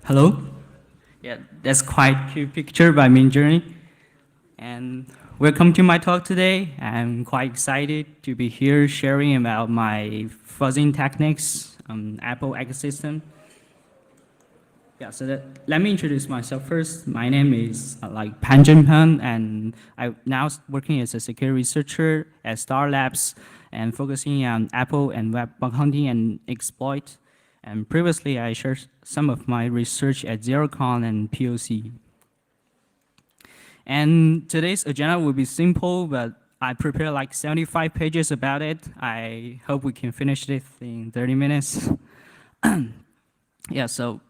Hello? Yeah, that's quite cute picture by Minjourney. And welcome to my talk today. I'm quite excited to be here sharing about my fuzzing techniques on Apple ecosystem. Yeah, let me introduce myself first. My name is Pan Zhenpeng, and I'm now working as a security researcher at Star Labs and focusing on Apple and web bug hunting and exploit. And previously, I shared some of my research at ZeroCon and POC. And today's agenda will be simple, but I prepared like 75 pages about it. I hope we can finish it in 30 minutes. Yeah, so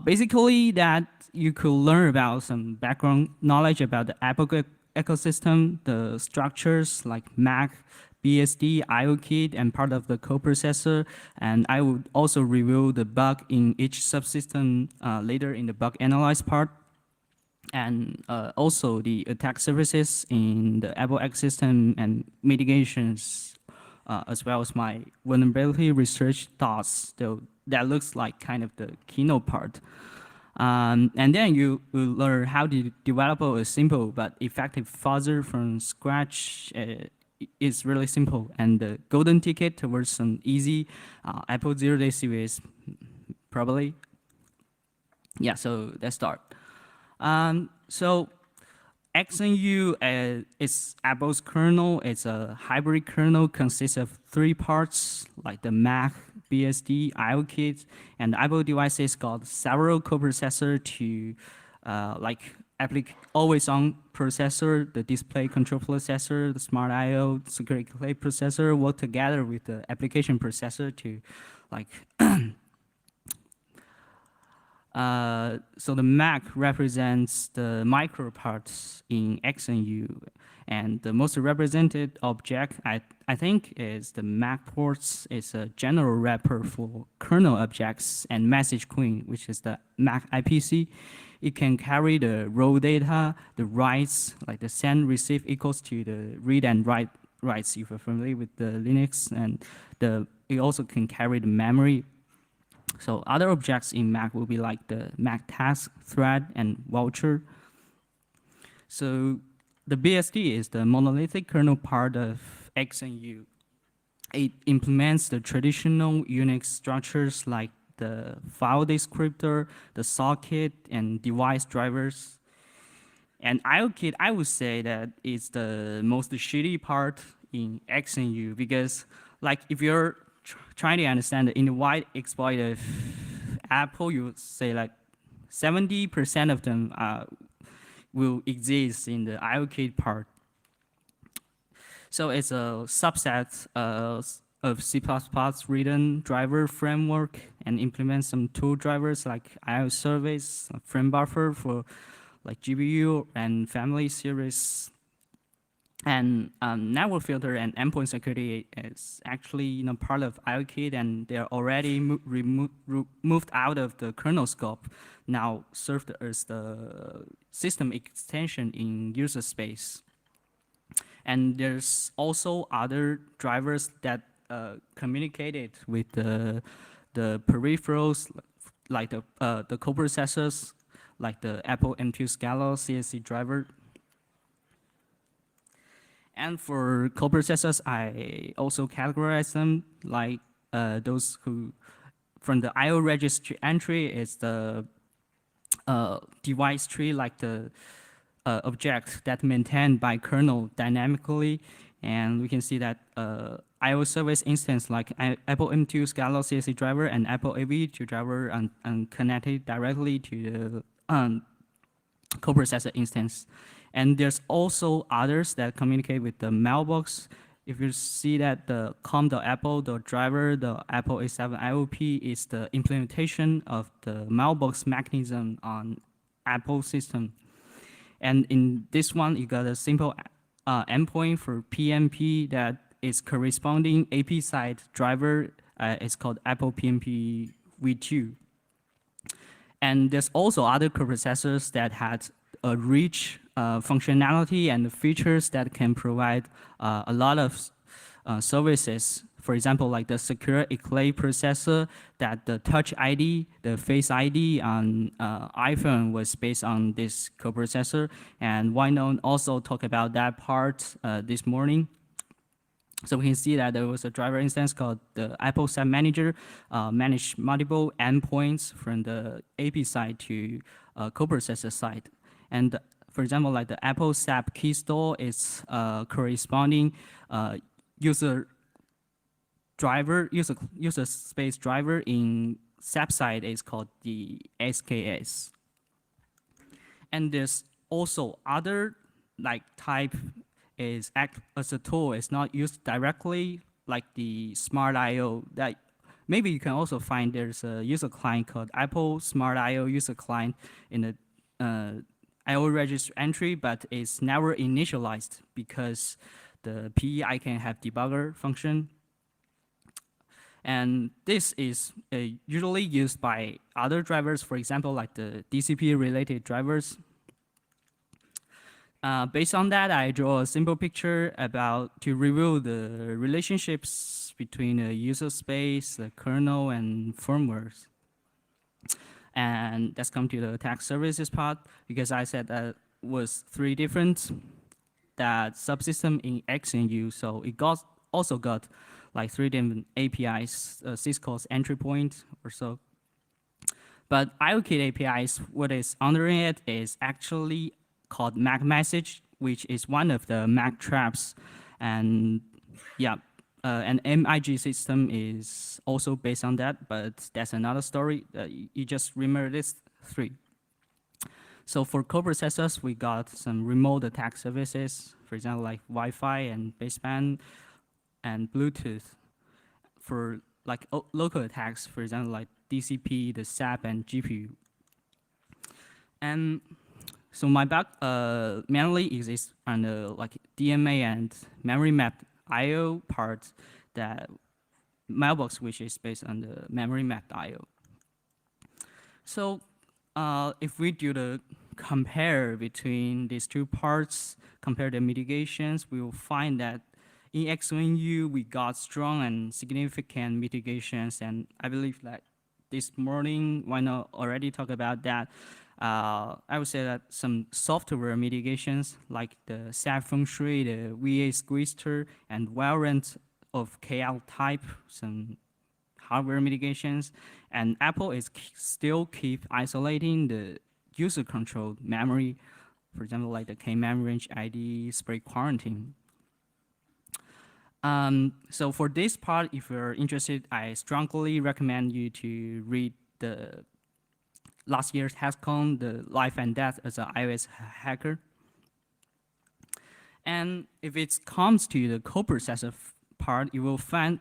basically that you could learn about some background knowledge about the Apple ecosystem, the structures like Mac, BSD, IOKit, and part of the coprocessor. And I would also review the bug in each subsystem later in the bug analyze part. And also the attack services in the Apple ecosystem and mitigations, as well as my vulnerability research thoughts. Though that looks like kind of the keynote part. And then you will learn how to develop a simple but effective fuzzer from scratch. Is really simple, and the golden ticket towards some easy Apple zero-day series, probably. Yeah, so let's start. So XNU is Apple's kernel. It's a hybrid kernel, consists of three parts, like the Mac, BSD, IOKit, and Apple devices got several coprocessor to always-on processor, the display control processor, the smart I/O, security clay processor work together with the application processor to like. So the Mac represents the micro parts in XNU, and the most represented object I think is the Mac ports. It's a general wrapper for kernel objects and message queen, which is the Mac IPC. It can carry the raw data, the writes, like the send receive equals to the read and write writes if you're familiar with the Linux, and it also can carry the memory. So other objects in Mac will be like the Mac task, thread, and voucher. So the BSD is the monolithic kernel part of XNU. It implements the traditional Unix structures like the file descriptor, the socket, and device drivers. And IOKit, I would say that it's the most shitty part in XNU because, like, if you're trying to understand in the wide exploited Apple, you would say like 70% of them will exist in the IOKit part. So it's a subset of C++ written driver framework and implements some tool drivers like IO service, frame buffer for like GPU and family series. And network filter and endpoint security is actually part of IOKit, and they're already moved out of the kernel scope, now served as the system extension in user space. And there's also other drivers that communicated with the peripherals, like the coprocessors, like the Apple M2 Scala CSC driver. And for coprocessors, I also categorize them like those who, from the I/O registry entry, is the device tree, like the object that maintained by kernel dynamically. And we can see that I/O service instance like Apple M2 Scala CSC driver and Apple AV2 driver and connected directly to the coprocessor instance. And there's also others that communicate with the mailbox. If you see that the com.apple, the driver, the Apple A7 IOP is the implementation of the mailbox mechanism on Apple system. And in this one, you got a simple endpoint for PMP that is corresponding AP side driver. It's called Apple PMP v2. And there's also other coprocessors that had a rich functionality and features that can provide a lot of services For example, like the secure Eclipse processor, that the Touch ID, the Face ID on iPhone was based on this coprocessor. And why not also talk about that part this morning? So we can see that there was a driver instance called the Apple SAP Manager, managed multiple endpoints from the AP side to coprocessor side. And for example, like the Apple SAP key store is corresponding user space driver in SAP side is called the SKS. And there's also other like type is act as a tool. It's not used directly like the Smart I/O. That maybe you can also find there's a user client called Apple Smart I/O user client in the I/O register entry, but it's never initialized because the PEI can have debugger function. And this is usually used by other drivers, for example, like the DCP-related drivers. Based on that, I draw a simple picture to review the relationships between the user space, the kernel, and firmware. And let's come to the attack services part, because I said that was 3 different that subsystem in X and U, so it also got like 3 different APIs, syscall's entry point or so. But IOKit APIs, what is under it is actually called Mac message, which is one of the Mac traps. And yeah, an MIG system is also based on that, but that's another story. You just remember this 3. So for coprocessors, we got some remote attack services, for example, like Wi-Fi and baseband and Bluetooth. For like local attacks, for example, like DCP, the SAP, and GPU. And so my bug mainly exists on the like DMA and memory mapped I/O part, that mailbox, which is based on the memory mapped I/O. So if we do the compare between these 2 parts, compare the mitigations, we will find that in X1U, we got strong and significant mitigations, and I believe that this morning, why not already talk about that? I would say that some software mitigations, like the SAP Feng Shui, the VA Squeezer, and variant of KL type, some hardware mitigations, and Apple is still keep isolating the user-controlled memory, for example, like the K-memory range ID spray quarantine. So for this part, if you're interested, I strongly recommend you to read the last year's HackerCon, the Life and Death as an iOS hacker. And if it comes to the coprocessor part, you will find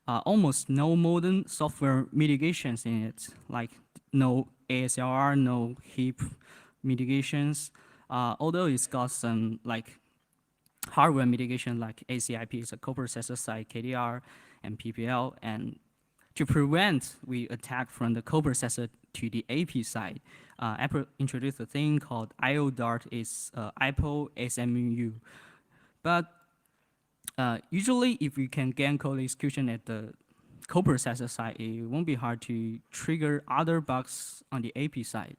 almost no modern software mitigations in it, like no ASLR, no heap mitigations, although it's got some like hardware mitigation like ACIP, is a coprocessor side KDR and PPL, and to prevent we attack from the coprocessor to the AP side, Apple introduced a thing called IO Dart, is Apple SMU. But usually if we can gain code execution at the coprocessor side, it won't be hard to trigger other bugs on the AP side.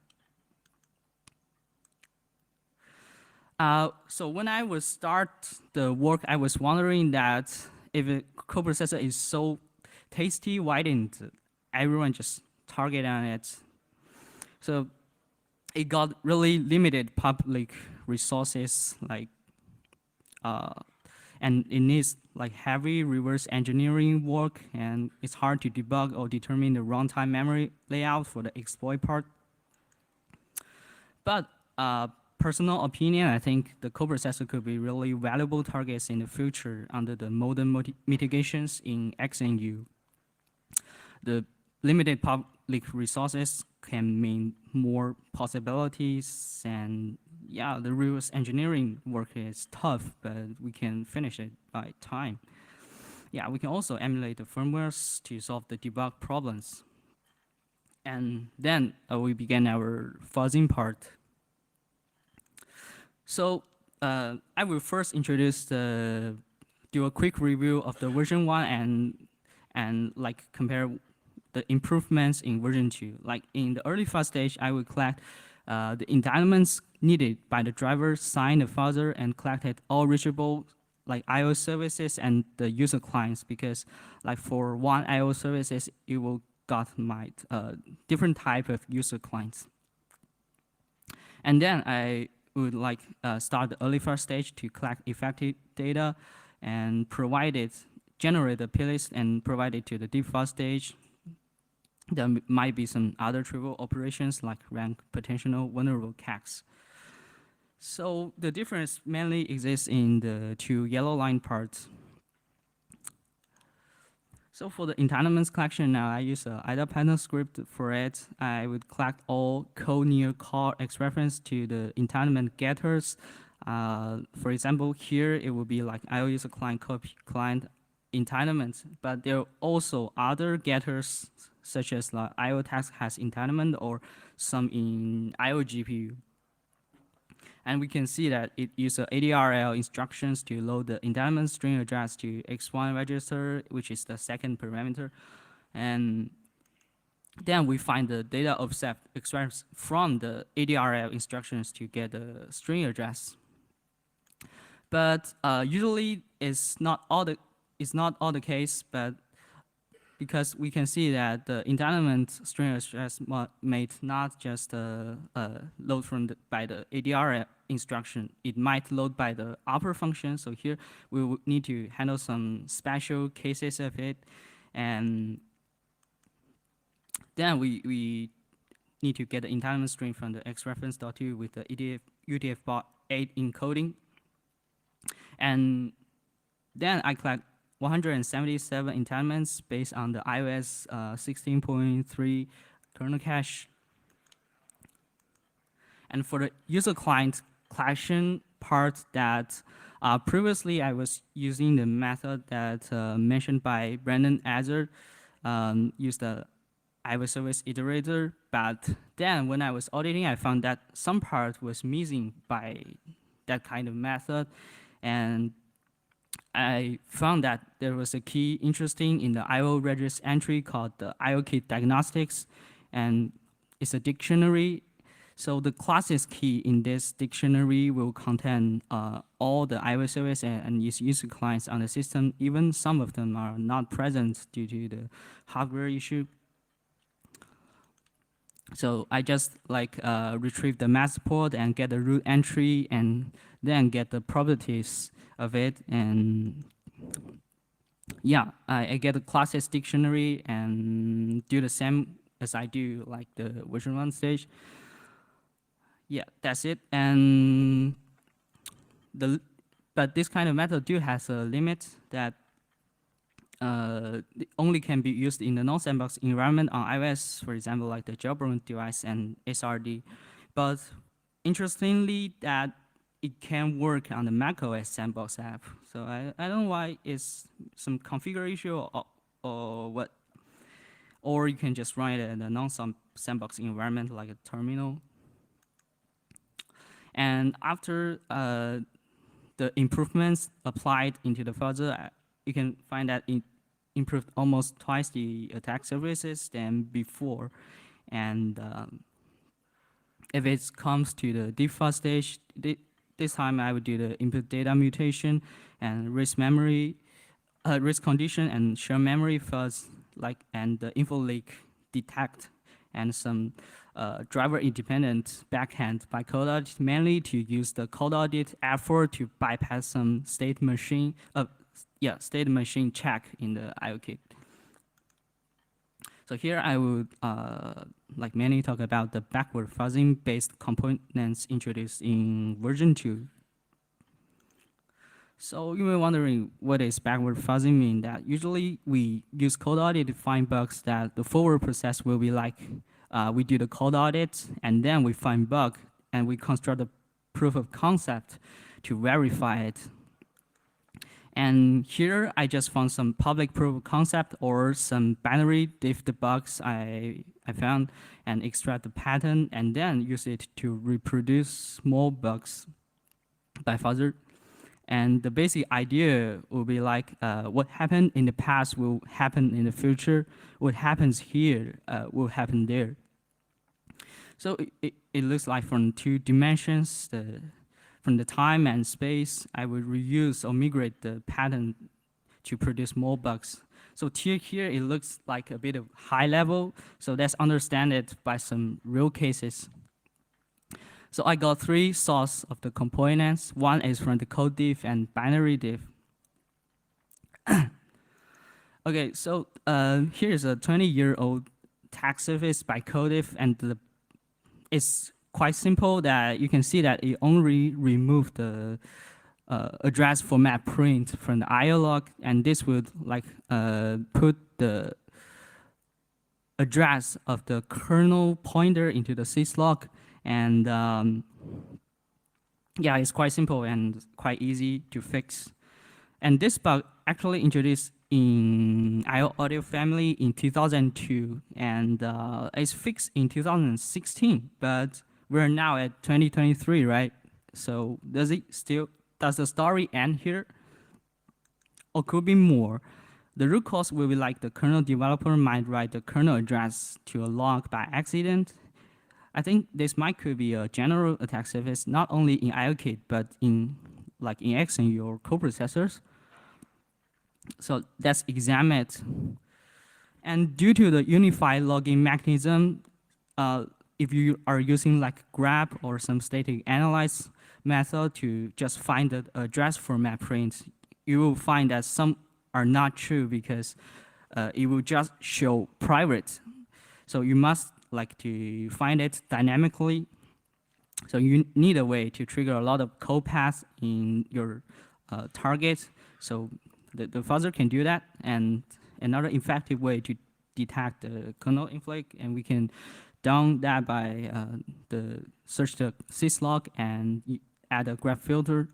So when I was start the work, I was wondering that if a coprocessor is so tasty, why didn't everyone just target on it? So it got really limited public resources, like, and it needs like heavy reverse engineering work, and it's hard to debug or determine the runtime memory layout for the exploit part. But personal opinion, I think the coprocessor could be really valuable targets in the future under the modern mitigations in X and U. The limited public resources can mean more possibilities, and yeah, the reverse engineering work is tough, but we can finish it by time. Yeah, we can also emulate the firmwares to solve the debug problems. And then we begin our fuzzing part. So I will first do a quick review of the version 1 and and like compare the improvements in version 2. Like in the early fuzz stage, I would collect the entitlements needed by the driver, sign the fuzzer, and collected all reachable like I/O services and the user clients, because like for one I/O services, it will got my different type of user clients. And then I would like start the early first stage to collect effective data and generate the playlist and provide it to the deep fuzz stage. There might be some other trivial operations like rank potential vulnerable cacks. So the difference mainly exists in the two yellow line parts. So for the entitlements collection now, I use a IDA Python script for it. I would collect all code near call X reference to the entitlement getters. For example, here it will be like IO user client copy client entitlements, but there are also other getters such as like IO task has entitlement or some in IO GPU. And we can see that it uses ADRL instructions to load the entitlement string address to X1 register, which is the second parameter. And then we find the data offset extracts from the ADRL instructions to get the string address. But usually it's not all the case, but because we can see that the entitlement string address might not just load by the ADR instruction. It might load by the upper function. So here we will need to handle some special cases of it. And then we need to get the entitlement string from the xreference.2 with the UTF-8 encoding. And then I collect 177 entitlements based on the iOS 16.3 kernel cache. And for the user client collection part, that previously I was using the method that mentioned by Brandon Azar, use the iOS service iterator. But then when I was auditing, I found that some part was missing by that kind of method. And I found that there was a key interesting in the IO registry entry called the IOKit diagnostics, and it's a dictionary. So the classes key in this dictionary will contain all the IO service and user clients on the system. Even some of them are not present due to the hardware issue. So I just like retrieve the master port and get the root entry and then get the properties of it. And yeah, I get the classes dictionary and do the same as I do like the version 1 stage. Yeah, that's it. And but this kind of method do has a limit that only can be used in the non-sandbox environment on iOS, for example, like the jailbroken device and SRD. But interestingly, that it can work on the macOS sandbox app. So I don't know why it's some configuration or what. Or you can just run it in a non-sandbox environment like a terminal. And after the improvements applied into the fuzzer, you can find that it improved almost twice the attack services than before. And if it comes to the deep fuzz stage, this time I would do the input data mutation and risk memory, risk condition and share memory fuzz, and the info leak detect and some driver independent backend by code audit, mainly to use the code audit effort to bypass some state machine check in the IOKit. So here I would mainly talk about the backward fuzzing based components introduced in version 2. So you may be wondering what is backward fuzzing mean. That usually we use code audit to find bugs that the forward process will be like we do the code audit and then we find bug and we construct a proof of concept to verify it. And here I just found some public proof of concept or some binary diff the bugs I found and extract the pattern and then use it to reproduce small bugs by fuzzer. And the basic idea will be like what happened in the past will happen in the future. What happens here will happen there. So it looks like from two dimensions, from the time and space, I will reuse or migrate the pattern to produce more bugs. So here it looks like a bit of high level. So let's understand it by some real cases. So I got three sources of the components. One is from the code diff and binary diff. Okay, so here's a 20-year-old tag service by Codif, and it's quite simple that you can see that it only removed the address format print from the IO log, and this would like put the address of the kernel pointer into the syslog, and yeah, it's quite simple and quite easy to fix. And this bug actually introduced in IO audio family in 2002, and it's fixed in 2016, but we're now at 2023, right? So does the story end here? Or could be more? The root cause will be like the kernel developer might write the kernel address to a log by accident. I think this could be a general attack surface, not only in IOKit, but in X and your coprocessors. So let's examine it. And due to the unified logging mechanism, if you are using like grep or some static analyze method to just find the address format print, you will find that some are not true because it will just show private. So you must like to find it dynamically. So you need a way to trigger a lot of code paths in your target. So the fuzzer can do that. And another effective way to detect the kernel inflate, and we can down that by the search the syslog and add a grep filter.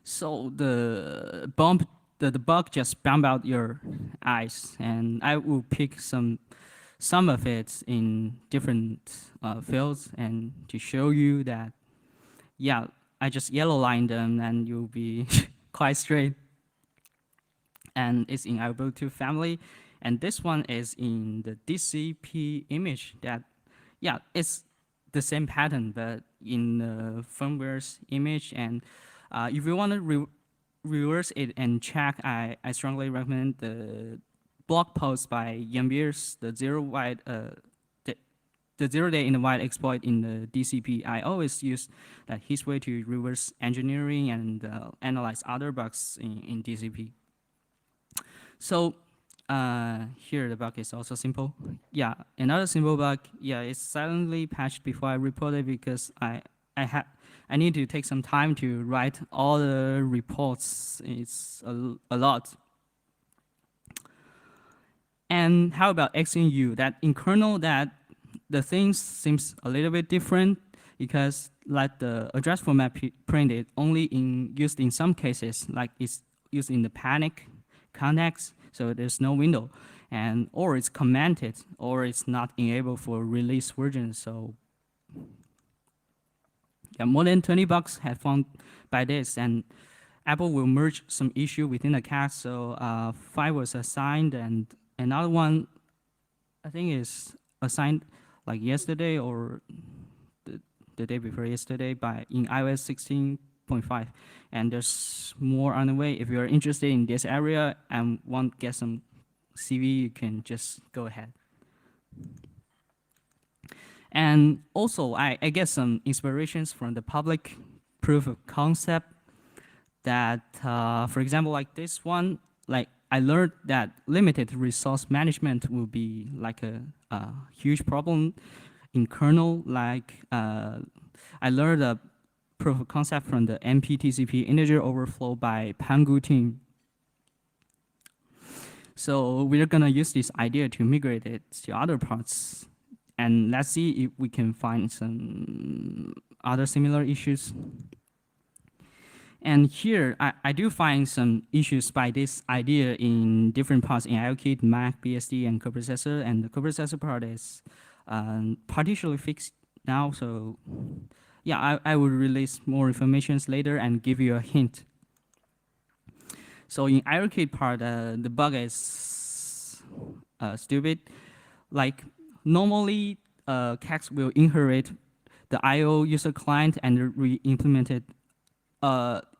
So the bug just bump out your eyes, and I will pick some of it in different fields and to show you that, yeah, I just yellow line them and you'll be quite straight. And it's in our Ubuntu family, and this one is in the DCP image that, yeah, it's the same pattern, but in the firmware's image. And if you want to reverse it and check, I strongly recommend the blog post by Yambirs, the zero day in the white exploit in the DCP. I always use that his way to reverse engineering and analyze other bugs in DCP. So here the bug is also simple. Yeah, another simple bug. Yeah, it's silently patched before I report it because I need to take some time to write all the reports. It's a lot. And how about XNU? That in kernel, that the things seems a little bit different because like the address format printed only used in some cases, like it's used in the panic context, so there's no window, and or it's commented or it's not enabled for release version. So yeah, more than 20 bugs have found by this, and Apple will merge some issue within the cache. So 5 was assigned, and another one I think is assigned like yesterday or the day before yesterday by in iOS 16.5, and there's more on the way. If you're interested in this area and want to get some CV, you can just go ahead. And also, I get some inspirations from the public proof of concept that, for example, like this one, like I learned that limited resource management will be like a huge problem in kernel. Like I learned a proof of concept from the MPTCP integer overflow by Pangu team. So we're gonna use this idea to migrate it to other parts. And let's see if we can find some other similar issues. And here, I do find some issues by this idea in different parts in IOKit, Mac, BSD, and coprocessor. And the coprocessor part is partially fixed now. So yeah, I will release more informations later and give you a hint. So in AeroKit part, the bug is stupid. Like normally, CACs will inherit the IO user client and re-implement it,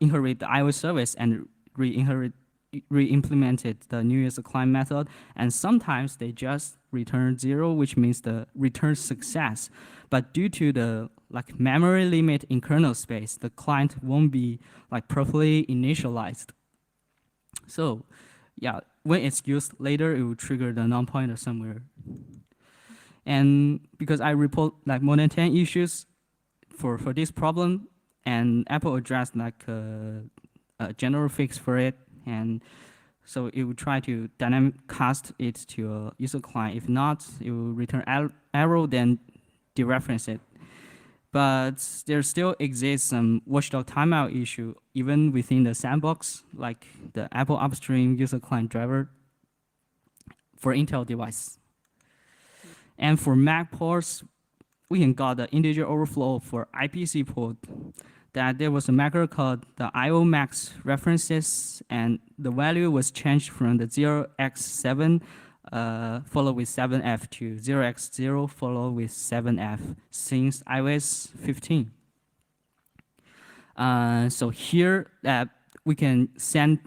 inherit the IO service and re-implemented the new user client method, and sometimes they just return 0, which means the return success. But due to the like memory limit in kernel space, the client won't be like properly initialized. So yeah, when it's used later, it will trigger the non-pointer somewhere. And because I report like more than 10 issues for this problem, and Apple addressed like a general fix for it, and so it will try to dynamic cast it to a user client. If not, it will return error, then dereference it. But there still exists some watchdog timeout issue even within the sandbox, like the Apple upstream user client driver for Intel device. And for Mac ports, we can got the integer overflow for IPC port, that there was a macro called the IO max references, and the value was changed from the 0x7 followed with 7f to 0x0 followed with 7f since iOS 15. So here we can send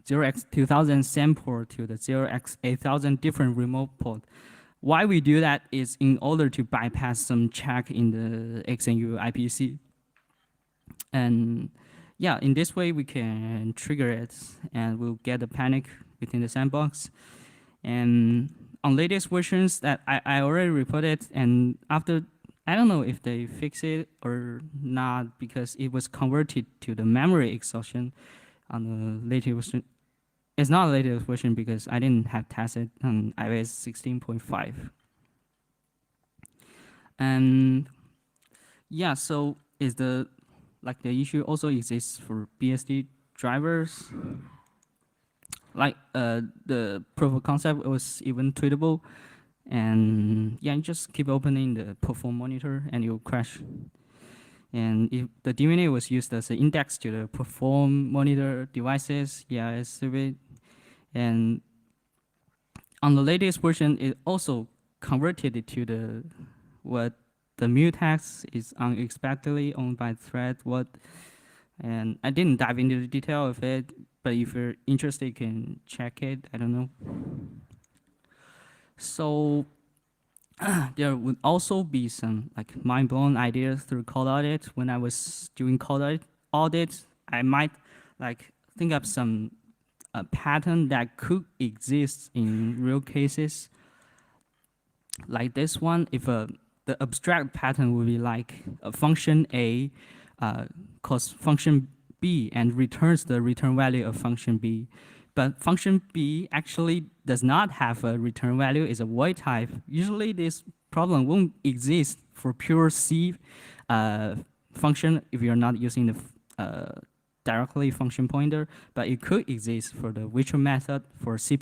0x2000 SAM port to the 0x8000 different remote port. Why we do that is in order to bypass some check in the XNU IPC. And yeah, in this way we can trigger it and we'll get a panic within the sandbox. And on latest versions that I already reported, and after, I don't know if they fix it or not because it was converted to the memory exhaustion on the latest version. It's not the latest version because I didn't have tested on iOS 16.5. And yeah, so is the like the issue also exists for BSD drivers. Like the proof of concept was even tweetable, and yeah, you just keep opening the perform monitor and it will crash. And if the DNA was used as an index to the perform monitor devices, yeah, it's stupid. And on the latest version, it also converted it to the what the mutex is unexpectedly owned by thread. What, and I didn't dive into the detail of it, but if you're interested, you can check it. I don't know. So there would also be some like mind-blown ideas through code audit. When I was doing code audit, I might like think up some pattern that could exist in real cases. Like this one, if the abstract pattern would be like a function A calls function B and returns the return value of function B. But function B actually does not have a return value, it's a void type. Usually this problem won't exist for pure C function if you're not using the directly function pointer, but it could exist for the virtual method for C++.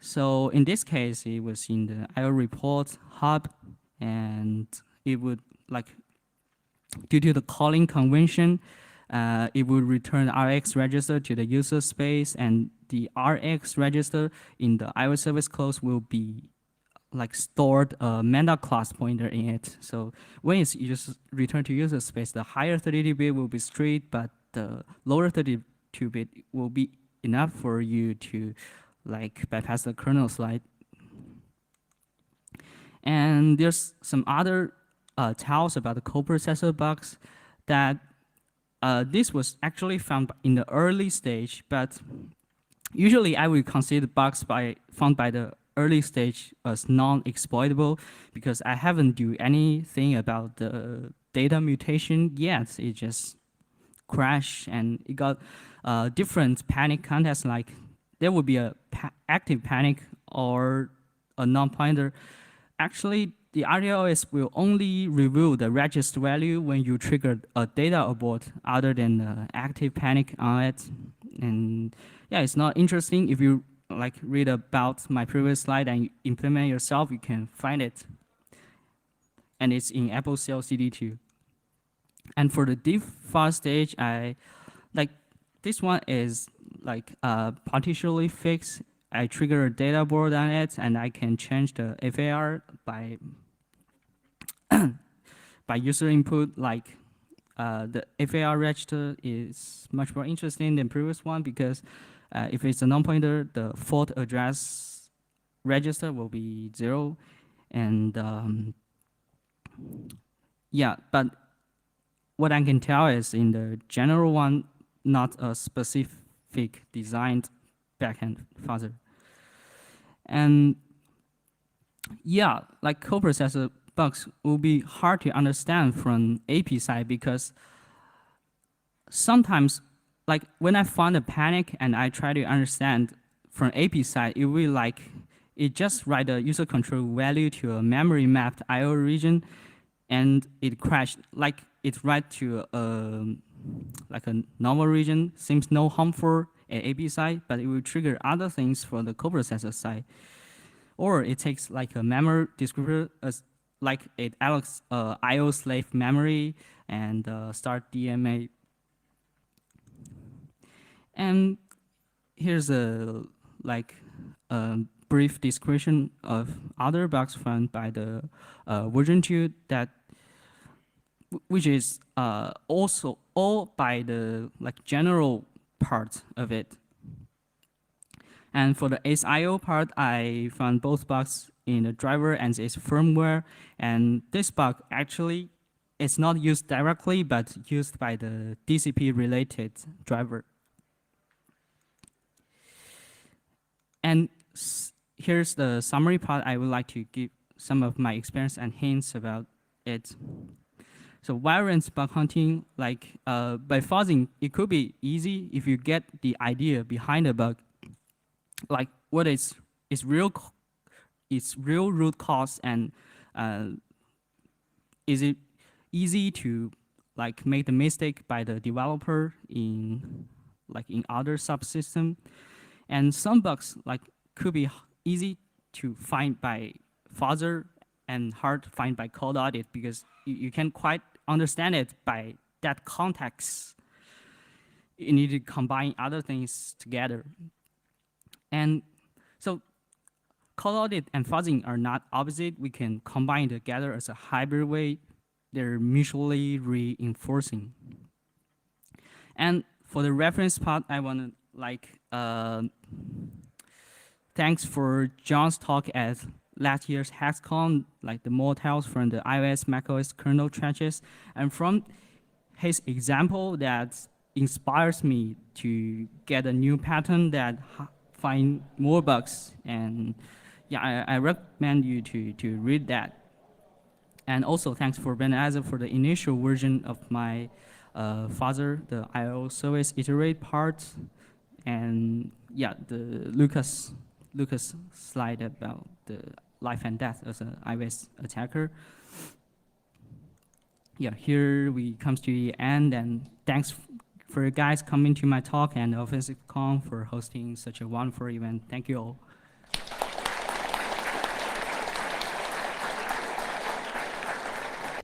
So in this case, it was in the IO report hub, and it would like, due to the calling convention, it would return Rx register to the user space, and the Rx register in the IO service clause will be like stored a meta class pointer in it. So when it's returned to user space, the higher 32-bit will be straight, but the lower 32-bit will be enough for you to like bypass the kernel slide. And there's some other tells about the coprocessor bugs that this was actually found in the early stage, but usually I would consider bugs found by the early stage as non-exploitable because I haven't do anything about the data mutation yet. It just crashed and it got different panic contexts, like there would be a active panic or a non-pointer. Actually, the RDLS will only reveal the register value when you trigger a data abort other than the active panic on it. And yeah, it's not interesting. If you like read about my previous slide and implement yourself, you can find it. And it's in Apple CLCD too. And for the diff file stage, I like this one is like partially fixed. I trigger a data board on it, and I can change the FAR by user input. Like the FAR register is much more interesting than previous one because if it's a non-pointer, the fault address register will be 0, and yeah. But what I can tell is in the general one, not a specific designed backend fuzzer. And yeah, like coprocessor bugs will be hard to understand from AP side because sometimes, like when I find a panic and I try to understand from AP side, it will like it just write a user control value to a memory mapped IO region, and it crashed. Like it write to like a normal region, seems no harmful at AP side, but it will trigger other things for the coprocessor side. Or it takes like a memory descriptor, as like it allocs IO slave memory and start DMA. And here's a like a brief description of other bugs found by the version 2 that which is also all by the like general part of it. And for the SIO part, I found both bugs in the driver and its firmware. And this bug actually is not used directly, but used by the DCP-related driver. And here's the summary part. I would like to give some of my experience and hints about it. So variance bug hunting, like by fuzzing, it could be easy if you get the idea behind the bug, like what is its real root cause, and is it easy to like make the mistake by the developer in like in other subsystem. And some bugs like could be easy to find by fuzzer and hard to find by code audit because you can't quite understand it by that context. You need to combine other things together. And so code audit and fuzzing are not opposite. We can combine together as a hybrid way. They're mutually reinforcing. And for the reference part, I want to like thanks for John's talk at last year's HackerCon, like the motels from the iOS macOS kernel trenches, and from his example that inspires me to get a new pattern that find more bugs. And yeah, I recommend you to read that. And also thanks for Ben Azza for the initial version of my fuzzer, the IO service iterate part, and yeah, the Lucas slide about the life and death as an iOS attacker. Yeah, here we comes to the end, and thanks for you guys coming to my talk and OffensiveCon for hosting such a wonderful event. Thank you all.